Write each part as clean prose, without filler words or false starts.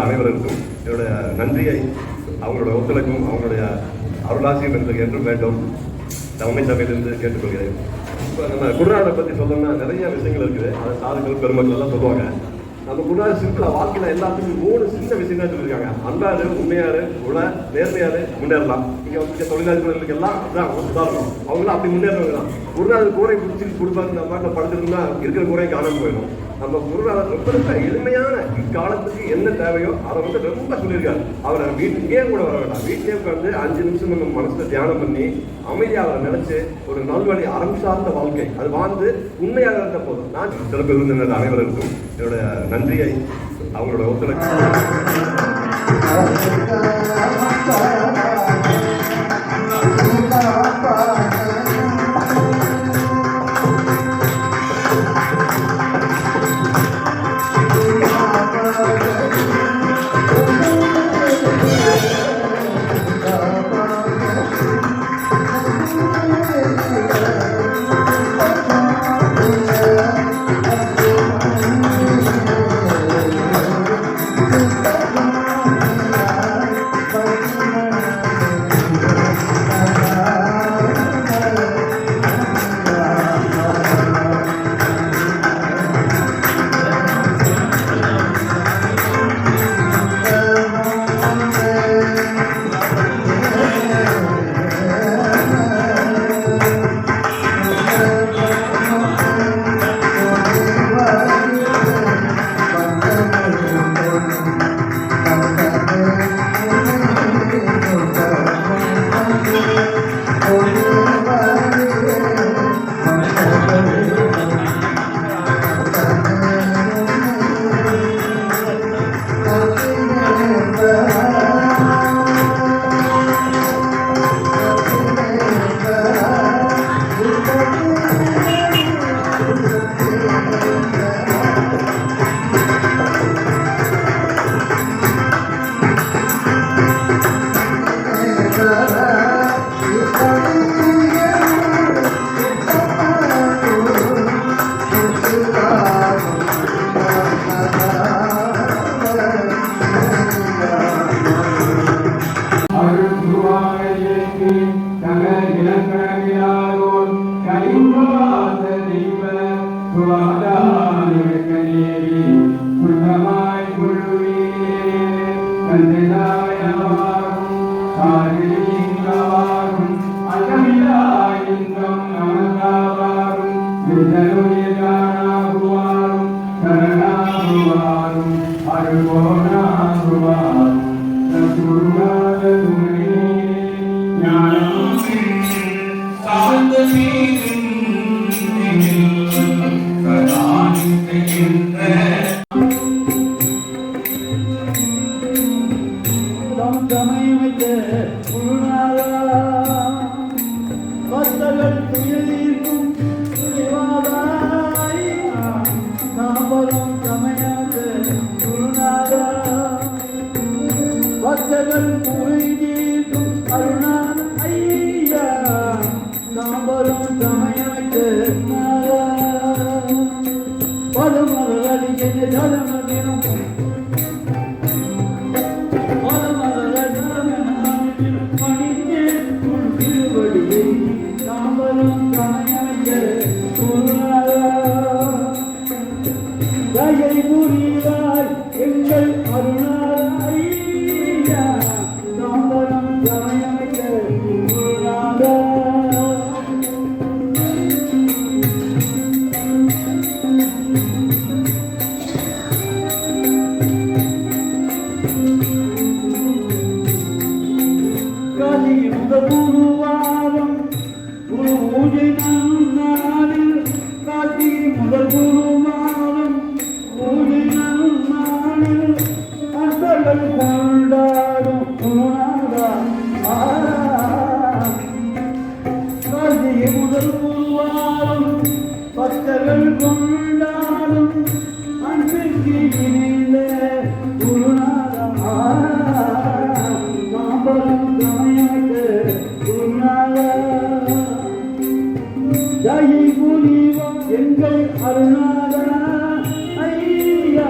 அனைவருக்கும் என்னுடைய நன்றியை அவங்களுடைய ஒத்துழைப்பும் அவங்களுடைய அருளாசியும் என்று என்றும் வேண்டும் தமிழ் சபையிலிருந்து கேட்டுக்கொள்கிறேன். இப்போ நம்ம குருநாதரை பற்றி சொல்லணும்னா நிறைய விஷயங்கள் இருக்குது. அதை சாதுக்கள் பெருமக்கள் எல்லாம் சொல்லுவாங்க. நம்ம குருநாதர் சிம்பிளா வாழ்க்கையில எல்லாத்துக்கும் 3 சின்ன விஷயம் தான் சொல்லியிருக்காங்க. அன்றாடு, உண்மையாரு, நேர்மையாரு, முன்னேறலாம். இங்க வந்து தொழிலாளர்களுக்கு எல்லாம் உதாரணம் அவங்களாம் அப்படி முன்னேறவங்க தான். குருநாதர் கூரை பிடிச்சி கொடுப்பாரு, நம்ம பாட்டில் படுத்துருந்தா இருக்கிற கூரையும் காணாமல் போயிடும். நம்ம குருநாதர் ரொம்ப எளிமையான இக்காலத்துக்கு என்ன தேவையோ அதை வந்து ரொம்ப சொல்லியிருக்காரு. அவரை வீட்டுக்கே கூட வர வேண்டாம், வீட்டிலே உட்காந்து 5 நிமிஷம் நம்ம மனசுல தியானம் பண்ணி அமைதியாக அவரை நினைச்சு ஒரு நல்வழி அறம் சார்ந்த வாழ்க்கை அது வாழ்ந்து உண்மையாக இருந்த போதும். நான் சிறப்பு விருந்தினர் அனைவருக்கும் என்னுடைய நன்றியை அவங்களோட ஒத்துழைப்பு அருணாய் காசி முதல் குருவாரம் குரு பூஜை நாளில் காசி முதல் குருவாரம் பூஜை நாளில் அன்பர்கள் கொண்டாடும் குருநாதா காசி முதல் குருவாரம் பக்தர்கள் கொண்டாடும் அன்பிற்கு இணைந்த குருநாதா காம்பரம் கமையாட்டு குருநாதா ஜெய் புரிவம் எங்கள் அருணாதா ஐயா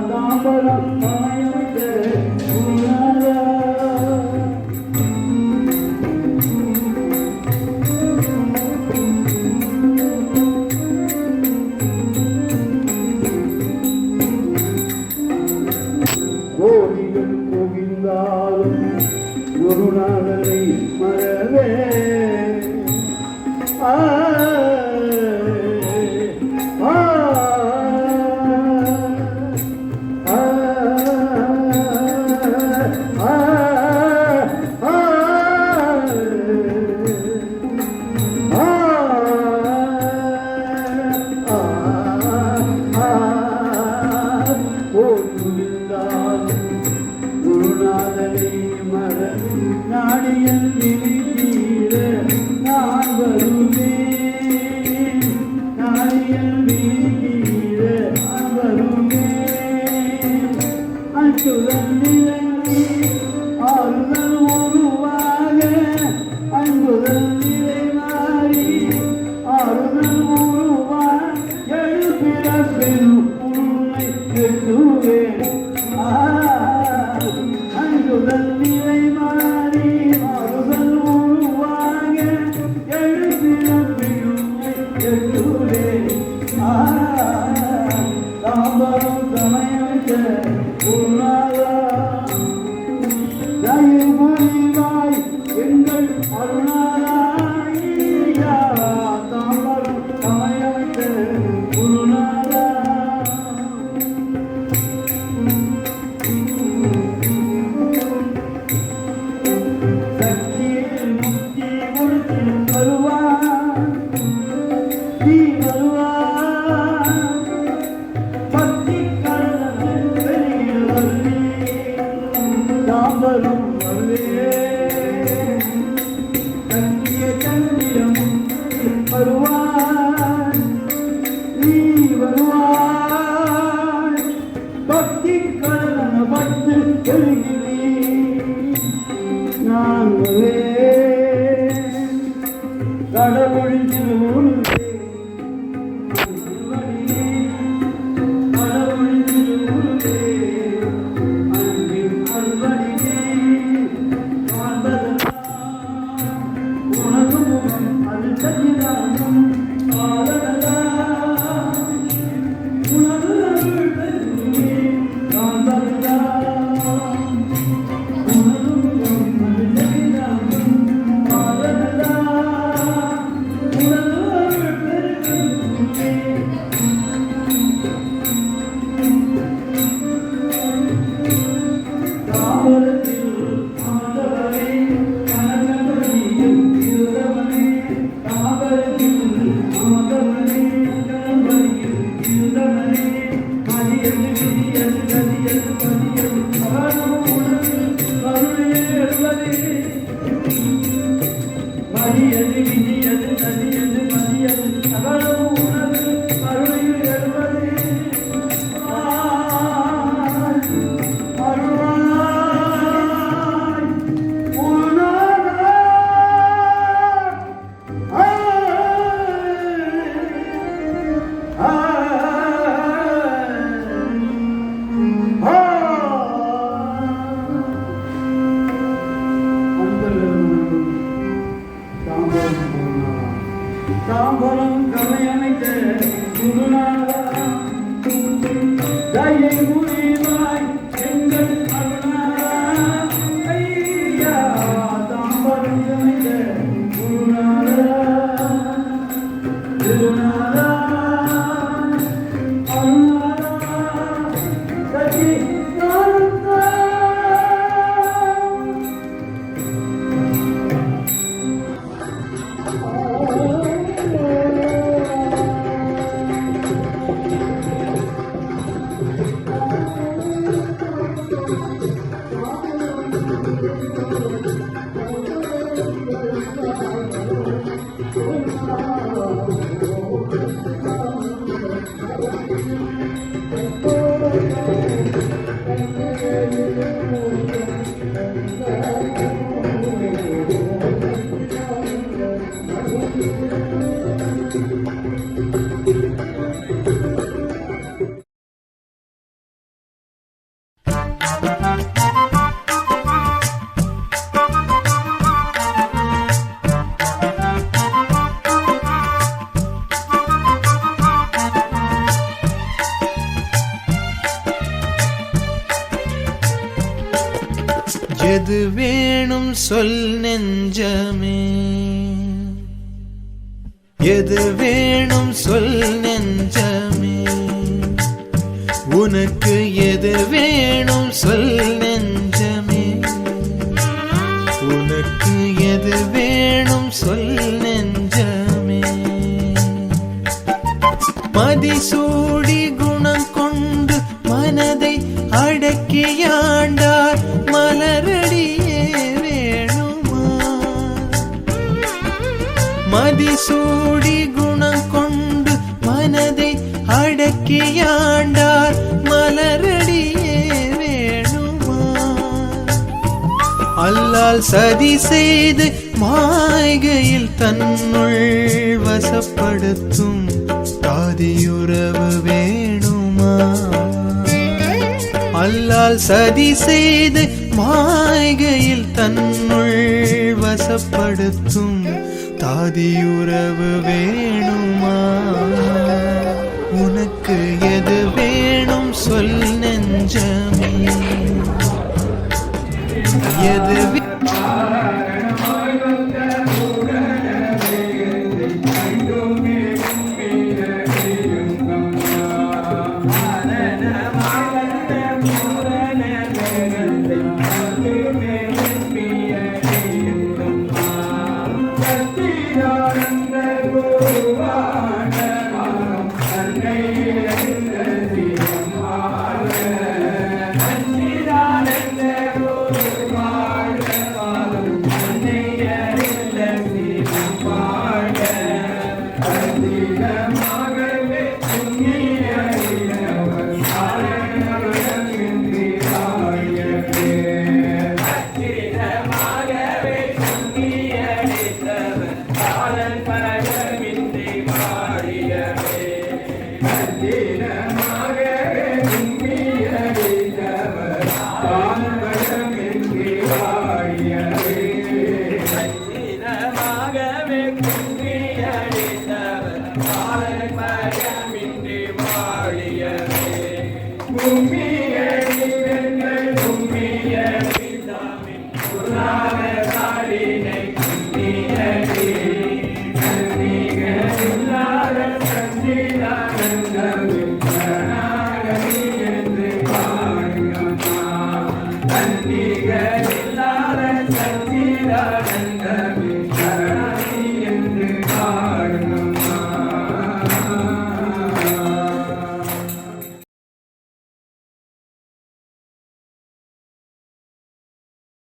காம்பரம் கமையாட்டு குருநாதா கோடிகள் புகிந்தாலும் குருநாதனை மறவே ஆ ஆ ஆ குருநாதனை மறந்து நாடியல் விழித்தீர நான் வருவேன் நாடியல் விழித்தீர நான் வருவேன் அன்புதல் நிலை ஆறுதல் உருவாக அன்புதல் நிலை மாறி ஆறுதல் உருவாக எழுப்பிறப்பெரும் உன்னை எட்டுவேன் அன்புதல் நிலை மாறி ஆறுதல் உருவாக எழுப்பிறப்பெரும் எட்டுவேன் தாம்பரம் சமயமிக்க குருநாதா ஜெய் புரிவாய் எங்கள் அருணாதா ஐயா தாம்பரம் சமயமிக்க குருநாதா சக்தியில் முக்தி கொடுத்து வருவான் நீ வருவான் பக்தி கடலில் வெளியில் வருவேன் தாம்பரம் வருவேன் சக்திய சந்திரம் வருவான் நீ வருவான் பக்தி கடலன பட்டு எழுகிறேன் நான் வருவேன் கடவுளின் திருவுருவே கடவுளின் திருவுருவே அன்பின் அல்வடிவே எது வேணும் சொல் நெஞ்சமே, எது வேணும் சொல் நெஞ்சமே, உனக்கு எது வேணும் சொல் நெஞ்சமே, உனக்கு எது வேணும் சொல் நெஞ்சமே. மதிசூடி குணம் கொண்டு மனதை அடக்கியாண்டார் மலரடியே வேணுமா. மதிசூடி குணம் கொண்டு மனதை அடக்கியாண்டார் மலரடியே வேணுமா. அல்லால் சதி செய்து மாய்கையில் தன்னுள் வசப்படுத்தும் தாதியுறவு வேணுமா. அல்லால் சதி செய்து மாய்கையில் தன்னுள் வசப்படுத்தும் தாதியுறவு வேணுமா. உனக்கு எது வேணும் சொல் நெஞ்சமே, எது